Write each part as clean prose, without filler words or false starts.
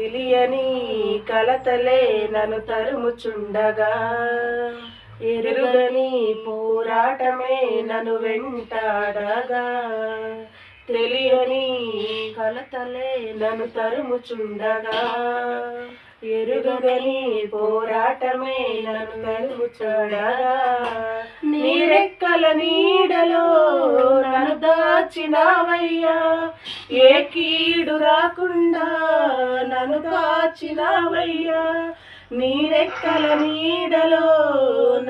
తెలియని కలతలే నన్ను తరుముచుండగా, ఎరుగని పోరాటమే నన్ను వెంటాడగా, తెలియని కలతలే నన్ను తరుముచుండగా, ఎరుగని పోరాటమే నన్ను తరుముచుండగా, నీ రెక్కల నీడలో నన్ను దాచినావయ్యా, ఏ కీడు రాకుండా నన్ను దాచినావయ్యా, నీ రెక్కల నీడలో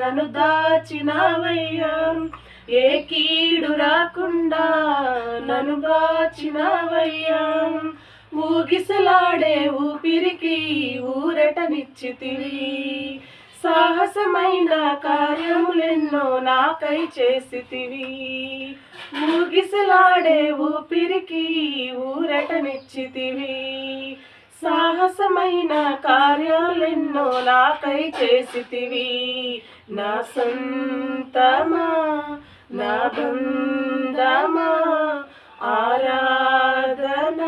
నన్ను దాచినావయ్యా, ఏ కీడు రాకుండా నన్ను దాచినావయ్యా, ఊగిసలాడే ఊపిరికి ఊరటనిచ్చితివి, సాహసమైన కార్యములెన్నో నాకై చేసితివి, ఊగిసలాడే ఊపిరికి ఊరటనిచ్చితివి, సాహసమైన కార్యాలెన్నో నాకై చేసితివి, నా సొంతమా నా బంధమా ఆరాధన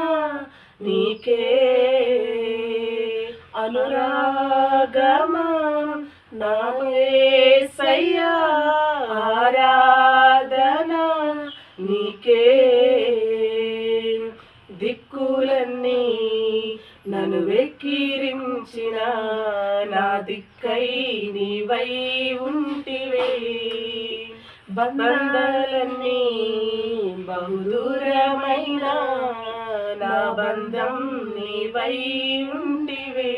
నీకే, అనురాగమా నా యేసయ్యా ఆరాధన నీకే, దిక్కులన్నీ నన్ను వెక్కిరించిన నా దిక్కై నీవై ఉంటివే, బంధాలన్నీ బహుదూరమైన నా బంధం నీవై ఉంటివే.